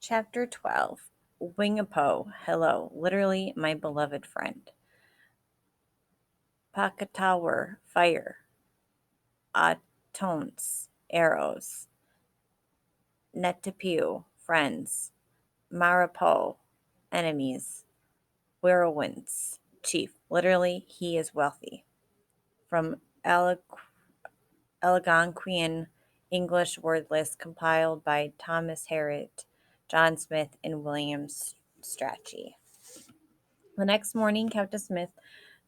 Chapter 12 Wingapo, hello, literally my beloved friend. Pakatower, fire. Atones, arrows. Netapu, friends. Marapo, enemies. Whirlwinds, chief. Literally, he is wealthy. From Algonquin English word list compiled by Thomas Harriot, John Smith, and William Strachey. The next morning, Captain Smith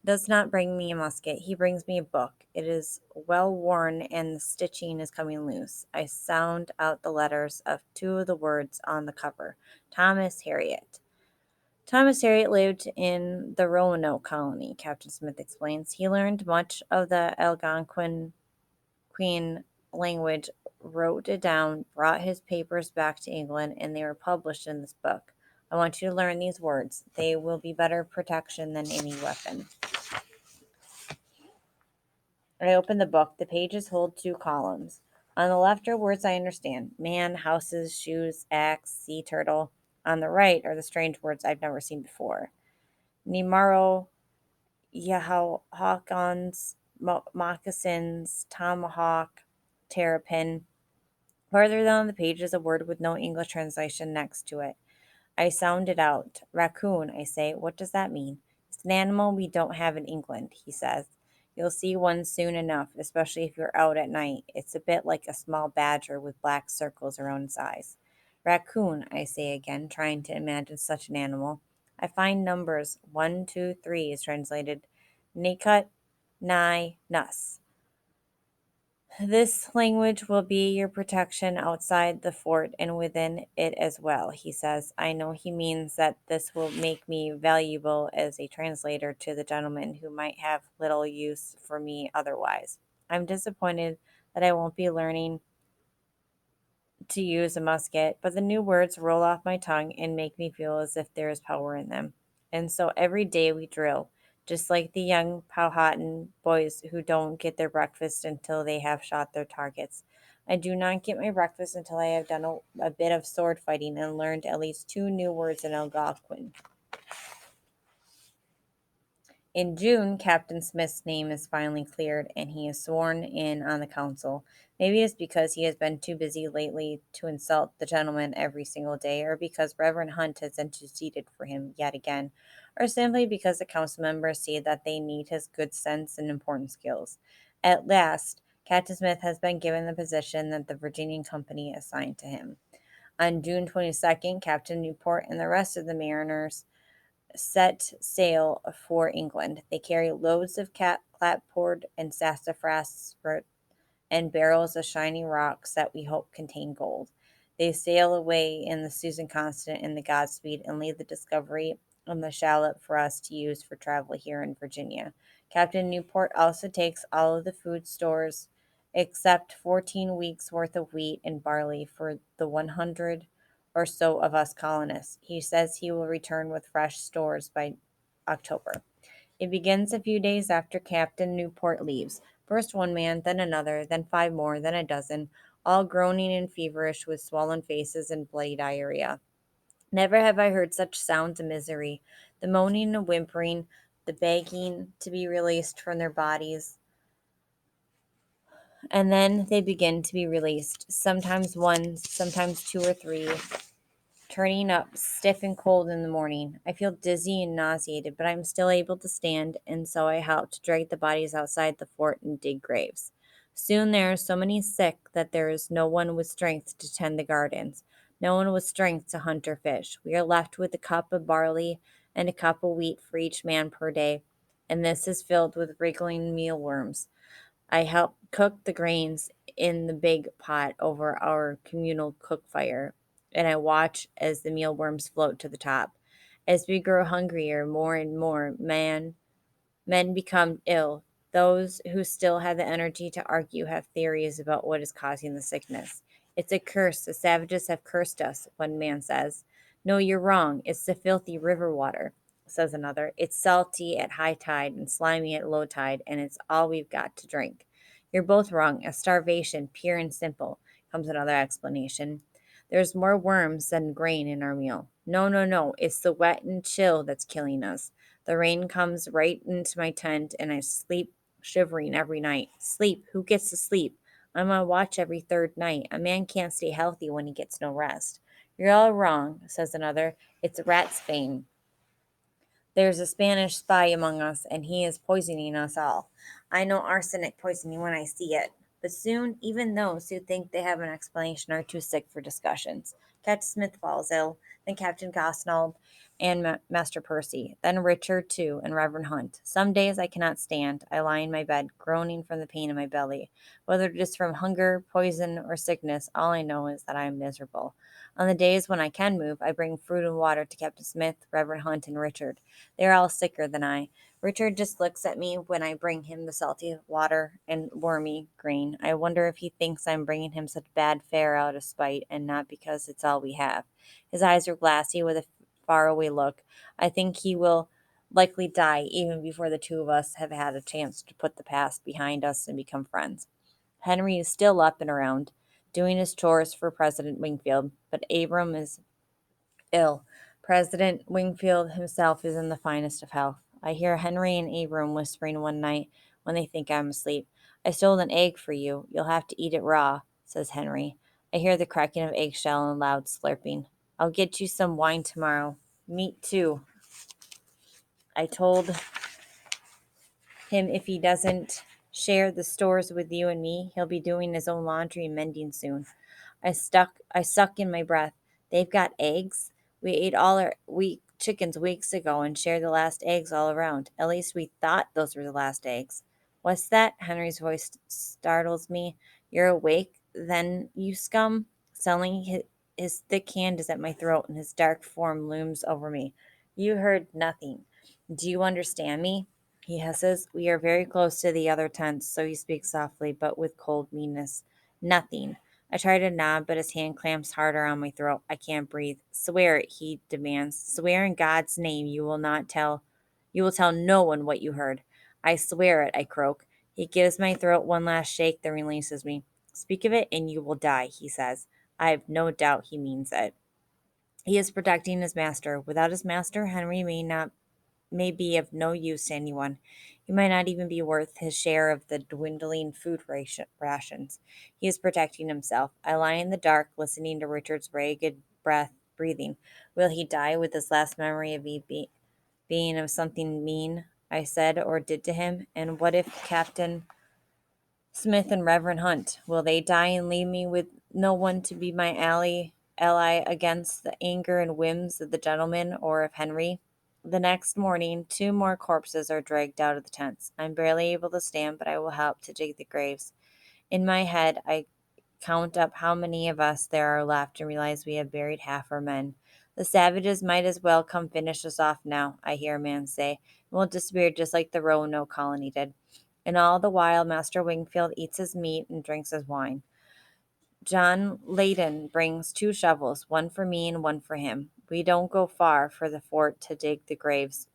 does not bring me a musket. He brings me a book. It is well worn and the stitching is coming loose. I sound out the letters of two of the words on the cover. Thomas Harriot. Thomas Harriot lived in the Roanoke colony, Captain Smith explains. He learned much of the Algonquin Queen language, wrote it down, brought his papers back to England, and they were published in this book. I want you to learn these words. They will be better protection than any weapon. I open the book. The pages hold two columns. On the left are words I understand: man, houses, shoes, axe, sea turtle. On the right are the strange words I've never seen before: Nimaro, Yahawkons, moccasins, tomahawk, terrapin. Farther down the page is a word with no English translation next to it. I sound it out. Raccoon, I say. What does that mean? It's an animal we don't have in England, he says. You'll see one soon enough, especially if you're out at night. It's a bit like a small badger with black circles around its eyes. Raccoon, I say again, trying to imagine such an animal. I find numbers 1, 2, 3 is translated Nakut, Nai, Nus. This language will be your protection outside the fort and within it as well, he says. I know he means that this will make me valuable as a translator to the gentleman who might have little use for me otherwise. I'm disappointed that I won't be learning to use a musket, but the new words roll off my tongue and make me feel as if there is power in them. And so every day we drill, just like the young Powhatan boys who don't get their breakfast until they have shot their targets. I do not get my breakfast until I have done a bit of sword fighting and learned at least two new words in Algonquin. In June, Captain Smith's name is finally cleared and he is sworn in on the council. Maybe it's because he has been too busy lately to insult the gentleman every single day, or because Reverend Hunt has interceded for him yet again, or simply because the council members see that they need his good sense and important skills. At last, Captain Smith has been given the position that the Virginian Company assigned to him. On June 22nd, Captain Newport and the rest of the mariners set sail for England. They carry loads of clapboard and sassafras root and barrels of shiny rocks that we hope contain gold. They sail away in the Susan Constant and the Godspeed and leave the Discovery on the shallop for us to use for travel here in Virginia. Captain Newport also takes all of the food stores except 14 weeks worth of wheat and barley for the 100 or so of us colonists. He says he will return with fresh stores by October. It begins a few days after Captain Newport leaves. First one man, then another, then five more, then a dozen, all groaning and feverish with swollen faces and bloody diarrhea. Never have I heard such sounds of misery. The moaning and whimpering, the begging to be released from their bodies, and then they begin to be released. Sometimes one, sometimes two or three, turning up stiff and cold in the morning. I feel dizzy and nauseated, but I'm still able to stand, and so I help to drag the bodies outside the fort and dig graves. Soon there are so many sick that there is no one with strength to tend the gardens, no one with strength to hunt or fish. We are left with a cup of barley and a cup of wheat for each man per day, and this is filled with wriggling mealworms. I help cook the grains in the big pot over our communal cook fire, and I watch as the mealworms float to the top. As we grow hungrier more and more, men become ill. Those who still have the energy to argue have theories about what is causing the sickness. It's a curse. The savages have cursed us, one man says. No, you're wrong. It's the filthy river water, says another. It's salty at high tide and slimy at low tide, and it's all we've got to drink. You're both wrong. A starvation, pure and simple, comes another explanation. There's more worms than grain in our meal. No, no, no, it's the wet and chill that's killing us. The rain comes right into my tent, and I sleep shivering every night. Sleep? Who gets to sleep? I'm on watch every third night. A man can't stay healthy when he gets no rest. You're all wrong, says another. It's ratsbane. There's a Spanish spy among us, and he is poisoning us all. I know arsenic poisoning when I see it. But soon, even those who think they have an explanation are too sick for discussions. Captain Smith falls ill, then Captain Gosnold and Master Percy, then Richard, too, and Reverend Hunt. Some days I cannot stand. I lie in my bed, groaning from the pain in my belly. Whether it is from hunger, poison, or sickness, all I know is that I am miserable. On the days when I can move, I bring fruit and water to Captain Smith, Reverend Hunt, and Richard. They are all sicker than I. Richard just looks at me when I bring him the salty water and wormy grain. I wonder if he thinks I'm bringing him such bad fare out of spite and not because it's all we have. His eyes are glassy with a faraway look. I think he will likely die even before the two of us have had a chance to put the past behind us and become friends. Henry is still up and around, doing his chores for President Wingfield, but Abram is ill. President Wingfield himself is in the finest of health. I hear Henry and Abram whispering one night when they think I'm asleep. I stole an egg for you. You'll have to eat it raw, says Henry. I hear the cracking of eggshell and loud slurping. I'll get you some wine tomorrow. Meat, too. I told him if he doesn't share the stores with you and me, he'll be doing his own laundry and mending soon. I suck in my breath. They've got eggs. We ate all our week chickens weeks ago and shared the last eggs all around. At least we thought those were the last eggs. What's that? Henry's voice startles me. You're awake, then, you scum? Suddenly his thick hand is at my throat and his dark form looms over me. You heard nothing. Do you understand me? He hisses. We are very close to the other tents, so he speaks softly, but with cold meanness. Nothing. I try to nod, but his hand clamps harder on my throat. I can't breathe. Swear it, he demands. Swear in God's name you will tell no one what you heard. I swear it, I croak. He gives my throat one last shake, then releases me. Speak of it, and you will die, he says. I have no doubt he means it. He is protecting his master. Without his master, Henry may be of no use to anyone. He might not even be worth his share of the dwindling rations. He is protecting himself. I lie in the dark, listening to Richard's ragged breathing. Will he die with his last memory of me being of something mean I said or did to him? And what if Captain Smith and Reverend Hunt? Will they die and leave me with no one to be my ally against the anger and whims of the gentleman or of Henry? The next morning, two more corpses are dragged out of the tents. I'm barely able to stand, but I will help to dig the graves. In my head, I count up how many of us there are left and realize we have buried half our men. The savages might as well come finish us off now, I hear a man say, and we'll disappear just like the Roanoke colony did. And all the while, Master Wingfield eats his meat and drinks his wine. John Layden brings two shovels, one for me and one for him. We don't go far for the fort to dig the graves.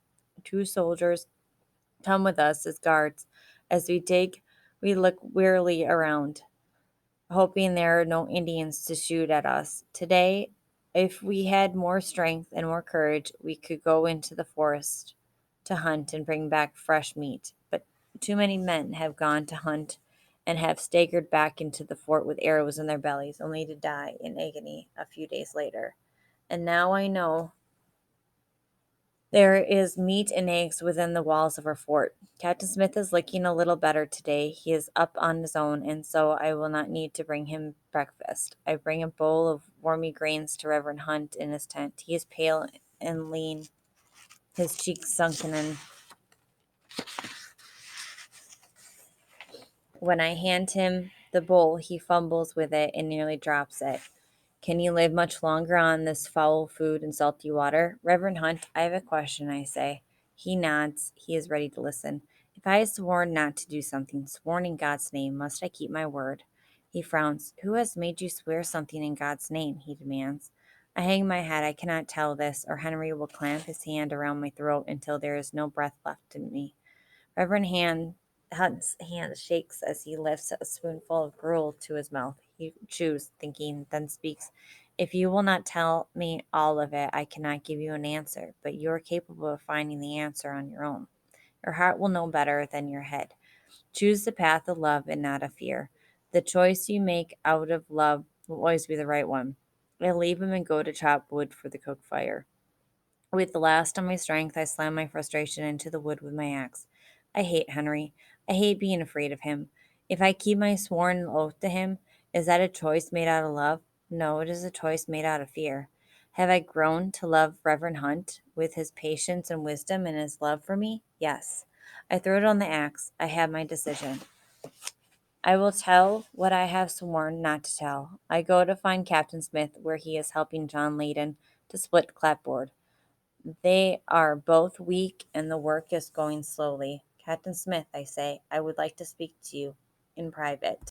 Two soldiers come with us as guards. As we dig, we look wearily around, hoping there are no Indians to shoot at us. Today, if we had more strength and more courage, we could go into the forest to hunt and bring back fresh meat. But too many men have gone to hunt and have staggered back into the fort with arrows in their bellies, only to die in agony a few days later. And now I know there is meat and eggs within the walls of our fort. Captain Smith is looking a little better today. He is up on his own, and so I will not need to bring him breakfast. I bring a bowl of wormy grains to Reverend Hunt in his tent. He is pale and lean, his cheeks sunken in. When I hand him the bowl, he fumbles with it and nearly drops it. Can you live much longer on this foul food and salty water? Reverend Hunt, I have a question, I say. He nods. He is ready to listen. If I have sworn not to do something, sworn in God's name, must I keep my word? He frowns. Who has made you swear something in God's name? He demands. I hang my head. I cannot tell this, or Henry will clamp his hand around my throat until there is no breath left in me. Hunt's hand shakes as he lifts a spoonful of gruel to his mouth. He chews, thinking, then speaks. If you will not tell me all of it, I cannot give you an answer, but you are capable of finding the answer on your own. Your heart will know better than your head. Choose the path of love and not of fear. The choice you make out of love will always be the right one. I leave him and go to chop wood for the cook fire. With the last of my strength, I slam my frustration into the wood with my axe. I hate Henry. I hate being afraid of him. If I keep my sworn oath to him, is that a choice made out of love? No, it is a choice made out of fear. Have I grown to love Reverend Hunt with his patience and wisdom and his love for me? Yes. I throw down the axe. I have my decision. I will tell what I have sworn not to tell. I go to find Captain Smith where he is helping John Layden to split clapboard. They are both weak and the work is going slowly. Captain Smith, I say, I would like to speak to you in private.